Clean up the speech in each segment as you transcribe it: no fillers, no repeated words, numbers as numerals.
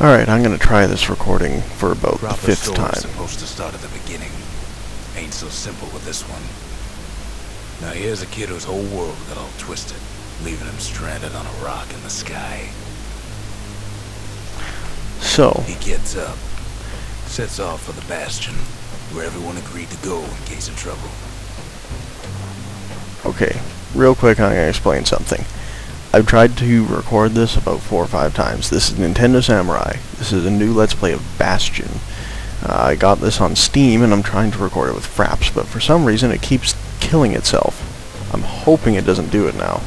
Alright, I'm gonna try this recording for about the Proper 5th story's time. supposed to start at the beginning. Ain't so simple with this one. Now here's a kid whose whole world got all twisted, leaving him stranded on a rock in the sky. So, He gets up, sets off for the Bastion, where everyone agreed to go in case of trouble. okay, real quick I'm gonna explain something. I've tried to record this about 4 or 5 times. This is Nintendo Samurai. This is a new Let's Play of Bastion. I got this on Steam and I'm trying to record it with fraps, but for some reason it keeps killing itself. I'm hoping it doesn't do it now.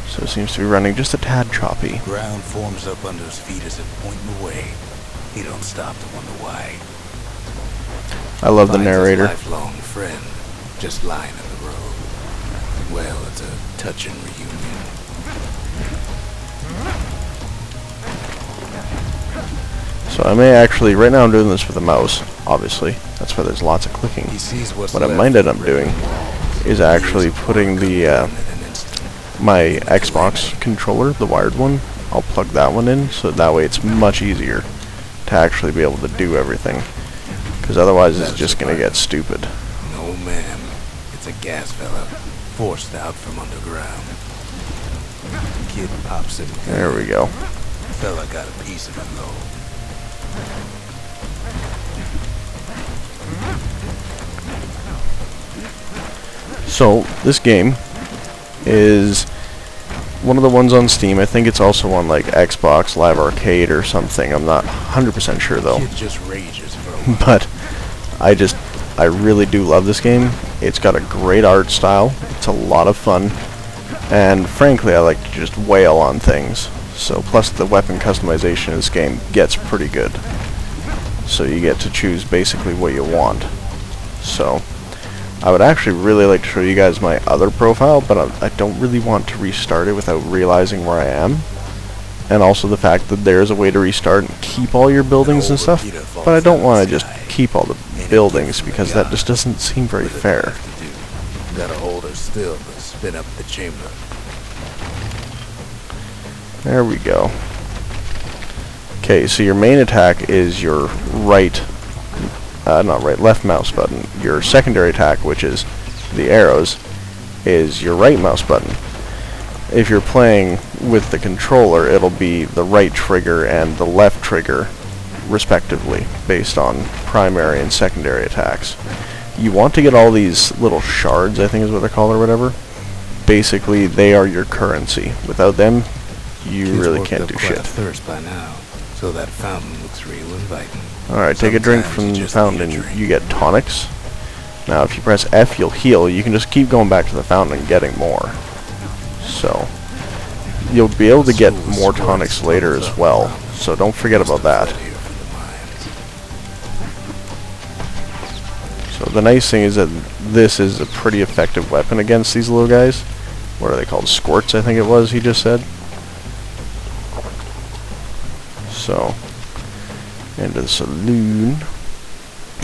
So it seems to be running just a tad choppy. Ground forms up under his feet as if pointing away. He don't stop to wonder why. I love the Finds his narrator. lifelong friend just lying in the road. Well, it's a touching reunion. So I may actually, right now I'm doing this with a mouse, obviously. That's why there's lots of clicking. He sees what's What I left might end of up the doing river. is actually putting the In an instant. my Xbox controller, the wired one, I'll plug that one in, so that way it's much easier to actually be able to do everything. Because otherwise it's just going to get stupid. No, ma'am. It's a gas fella, forced out from underground. Kid pops him. There we go. Fella got a piece of him, though. So, this game is one of the ones on Steam. I think it's also on like Xbox Live Arcade or something. I'm not 100% sure though. Kid just rages for a while. But I really do love this game. It's got a great art style. It's a lot of fun. And frankly, I like to just wail on things. So plus the weapon customization in this game gets pretty good. So you get to choose basically what you want. So I would actually really like to show you guys my other profile, but I don't really want to restart it without realizing where I am. And also the fact that there's a way to restart and keep all your buildings and stuff. But I don't want to just keep all the buildings because that just doesn't seem very fair. Gotta hold her still to spin up the chamber. There we go. Okay, so your main attack is your left mouse button. Your secondary attack, which is the arrows, is your right mouse button. If you're playing with the controller, it'll be the right trigger and the left trigger, respectively, based on primary and secondary attacks. You want to get all these little shards, I think is what they're called or whatever. Basically, they are your currency. Without them, you Kid's really worked can't up do quite a shit. thirst by now, so that fountain looks real inviting. Alright, take a drink Sometimes from you the just fountain need a and drink. you get tonics. Now, if you press F, you'll heal. You can just keep going back to the fountain and getting more. So, you'll be able to get more tonics later as well. So don't forget about that. So the nice thing is that this is a pretty effective weapon against these little guys. What are they called? Squirts, I think it was, he just said. So, into the saloon.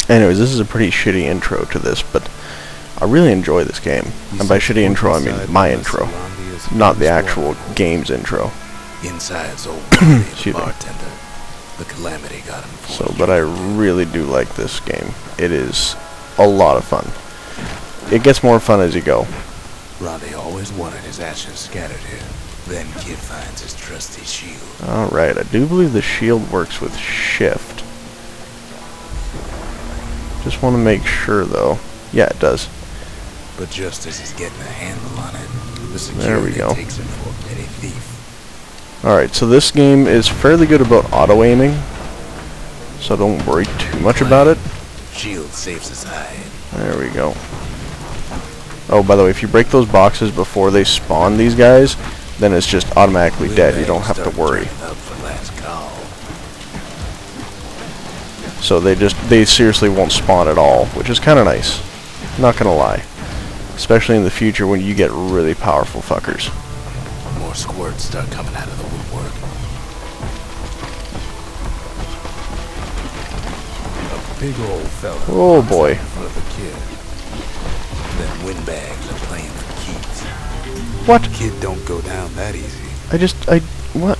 Anyways, this is a pretty shitty intro to this, but I really enjoy this game. And by shitty intro, I mean my intro, not the actual game's intro. Inside's old Excuse me. bartender. The calamity got him. So, but I really do like this game. It is a lot of fun. It gets more fun as you go. Ronde always wanted his ashes scattered here. Then Kid finds his trusty shield. Alright, I do believe the shield works with shift. Just want to make sure though. Yeah, it does. But just as he's getting a handle on it, the There we security go. takes him for a petty thief. Alright, so this game is fairly good about auto-aiming. So don't worry too much about it. Shield saves his hide. There we go. Oh, by the way, if you break those boxes before they spawn these guys, then it's just automatically dead. You don't have to worry. Up for last call. So they seriously won't spawn at all, which is kind of nice. Not gonna lie. Especially in the future when you get really powerful fuckers. More squirts start coming out of the woodwork. A big old fella. Oh boy. For the kid. Then windbags are playing for keeps. What? Kid don't go down that easy. What?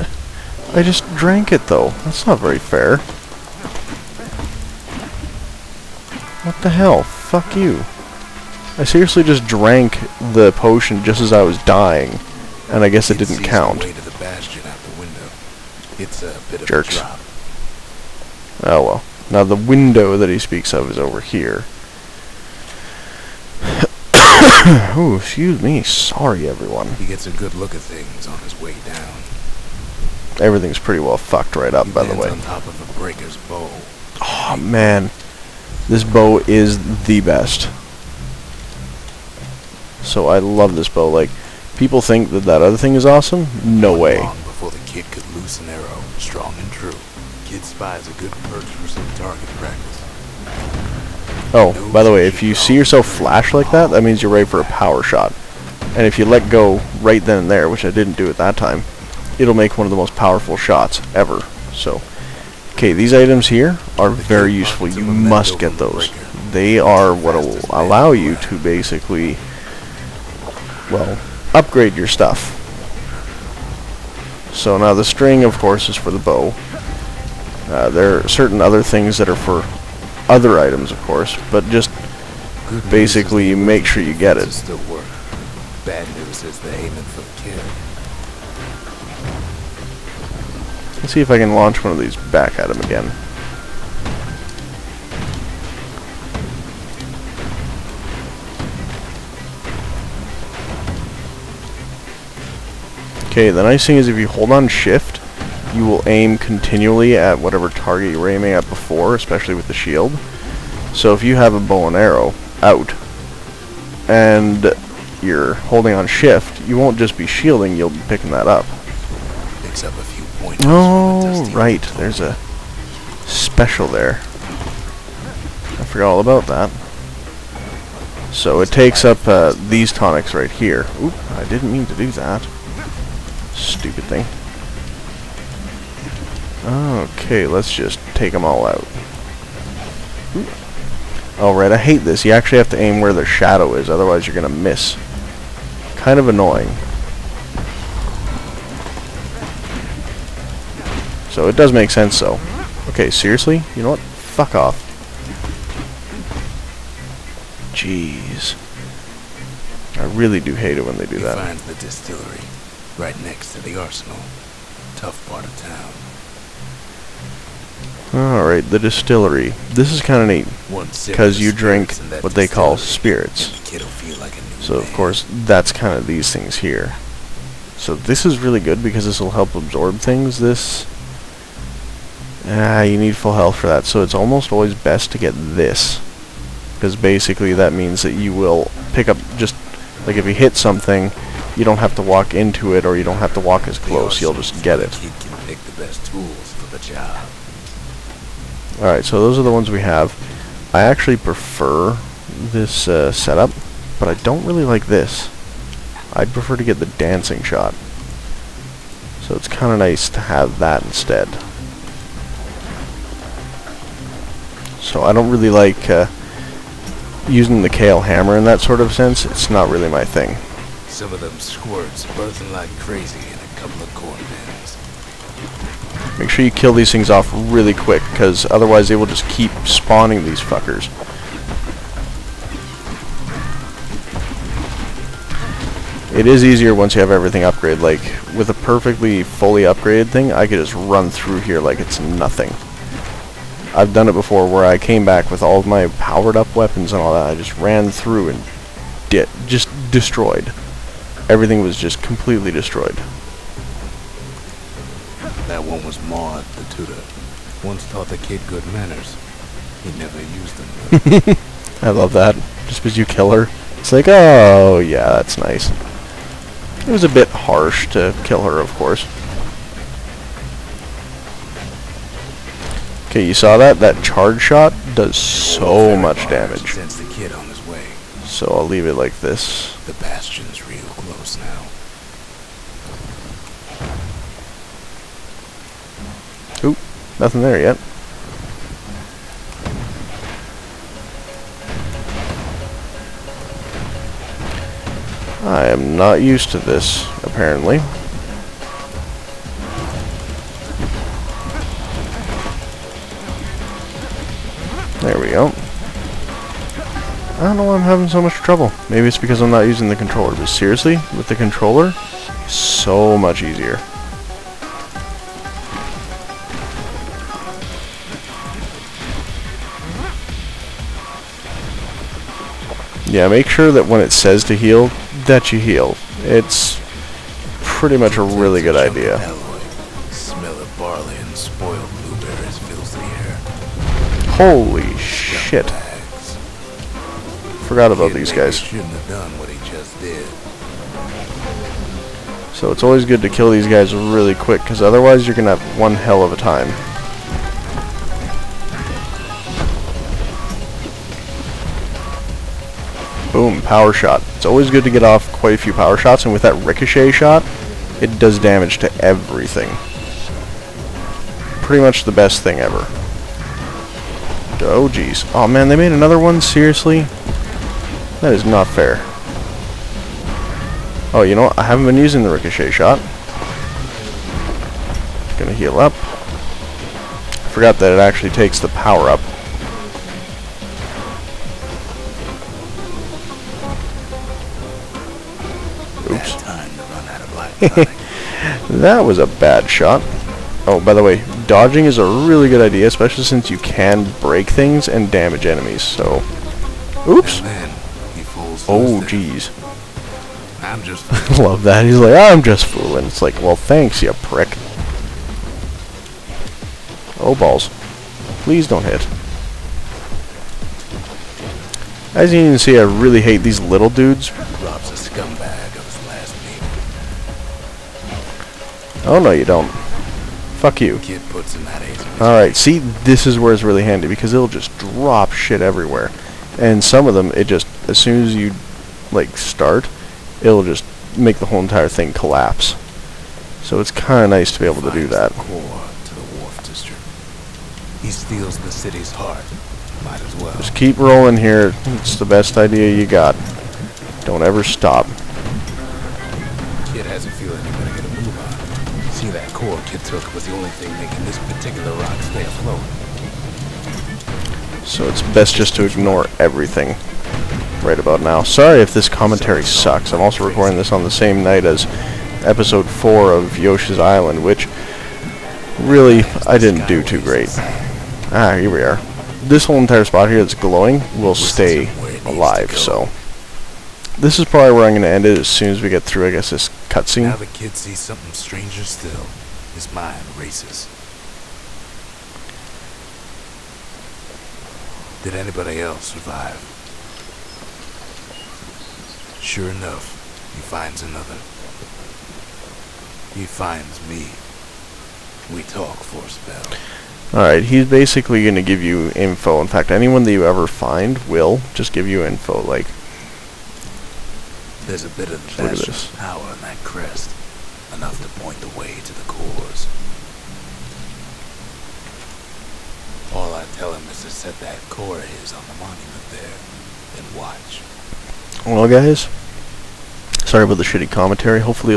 I just drank it, though. That's not very fair. What the hell? Fuck you. I seriously just drank the potion just as I was dying, and I guess it didn't count. Way to the Bastion out the window. It's a bit Jerks. of a drop. Oh well. Now the window that he speaks of is over here. Oh, excuse me. Sorry, everyone. He gets a good look at things on his way down. Everything's pretty well fucked right up, by the way. On top of the breaker's bow. Oh man, this bow is the best. So I love this bow. Like, people think that that other thing is awesome. No way. Long before the kid could loose an arrow, strong and true. Kid spies a good perch for some target practice. Oh, by the way, if you see yourself flash like that, that means you're ready for a power shot. And if you let go right then and there, which I didn't do at that time, it'll make one of the most powerful shots ever. So, okay, these items here are very useful. You must get those. They are what will allow you to basically, well, upgrade your stuff. So now the string, of course, is for the bow. There are certain other things that are for other items, of course, but just basically make sure you get it. Still work. Bad news is they're aiming for the kid. Let's see if I can launch one of these back at him again. Okay, the nice thing is if you hold on shift, you will aim continually at whatever target you were aiming at before, especially with the shield. So if you have a bow and arrow out, and you're holding on shift, you won't just be shielding, you'll be picking that up. Picks up a few points. Oh, right, there's a special there. I forgot all about that. So it takes up these tonics right here. Oop, I didn't mean to do that. Stupid thing. Okay, let's just take them all out. Alright, I hate this. You actually have to aim where the shadow is, otherwise you're gonna miss. Kind of annoying. So it does make sense, though. Okay, seriously? You know what? Fuck off. Jeez. I really do hate it when they do that. He finds the distillery, right next to the arsenal. Tough part of town. Alright, the distillery. This is kind of neat, because you drink what they call spirits. So of course, that's kind of these things here. So this is really good because this will help absorb things. This... you need full health for that, so it's almost always best to get this. Because basically that means that you will pick up just... like if you hit something, you don't have to walk into it, or you don't have to walk as close, you'll just get it. Kid can pick the best tools for the job. Alright, so those are the ones we have. I actually prefer this setup, but I don't really like this. I'd prefer to get the dancing shot. So it's kind of nice to have that instead. So I don't really like using the kale hammer in that sort of sense. It's not really my thing. Some of them squirts buzzing like crazy in a couple of corn bins. Make sure you kill these things off really quick, because otherwise they will just keep spawning these fuckers. It is easier once you have everything upgraded. Like, with a perfectly fully upgraded thing, I could just run through here like it's nothing. I've done it before where I came back with all of my powered up weapons and all that. I just ran through and just destroyed. Everything was just completely destroyed. That one was Maud, the tutor. Once taught the kid good manners. He never used them. I love that. Just because you kill her, it's like, oh, yeah, that's nice. It was a bit harsh to kill her, of course. Okay, you saw that? That charge shot does so much damage. Sends the kid on his way. So I'll leave it like this. The Bastion's real close now. Oop, nothing there yet. I am not used to this, apparently. There we go. I don't know why I'm having so much trouble. Maybe it's because I'm not using the controller. But seriously, with the controller, so much easier. Yeah, make sure that when it says to heal, that you heal. It's pretty much a really good idea. Smell of barley and spoiled blueberries fills the air. Holy shit. Forgot about these guys. Shouldn't have done what he just did. So it's always good to kill these guys really quick, because otherwise you're going to have one hell of a time. Boom, power shot. It's always good to get off quite a few power shots, and with that ricochet shot, it does damage to everything. Pretty much the best thing ever. Oh jeez. Oh man, they made another one? Seriously? That is not fair. Oh, you know what? I haven't been using the ricochet shot. Gonna heal up. I forgot that it actually takes the power up. Oops. Time to run out of life. That was a bad shot. Oh, by the way, dodging is a really good idea, especially since you can break things and damage enemies, so... Oops! Oh, jeez. I'm just... Love that. He's like, I'm just fooling. It's like, well, thanks, you prick. Oh, balls. Please don't hit. As you can see, I really hate these little dudes. Rob's a scumbag of his last meal. Oh, no, you don't. Fuck you. Kid puts in that ace. Alright, see, this is where it's really handy, because it'll just drop shit everywhere. And some of them, it just, as soon as you, like, start, it'll just make the whole entire thing collapse. So it's kind of nice to be able to do that. Core to the Wharf District. He steals the city's heart. Might as well. Just keep rolling here. It's the best idea you got. Don't ever stop. Kid has a feeling you're gonna get a move on. See, that core Kid took was the only thing making this particular rock stay afloat. So it's best just to ignore everything right about now. Sorry if this commentary sucks. I'm also recording this on the same night as episode 4 of Yoshi's Island, which really I didn't do too great. Ah, here we are. This whole entire spot here that's glowing will stay alive, so this is probably where I'm going to end it as soon as we get through, I guess, this cutscene. Now the kid sees something stranger still. His mind races. Did anybody else survive? Sure enough, he finds another. He finds me. We talk for a spell. Alright, he's basically going to give you info. In fact, anyone that you ever find will just give you info, like... There's a bit of the look at Bastion this. power in that crest. Enough to point the way to the cores. All I tell him is to set that core of his on the monument there and watch. Well, guys, sorry about the shitty commentary. Hopefully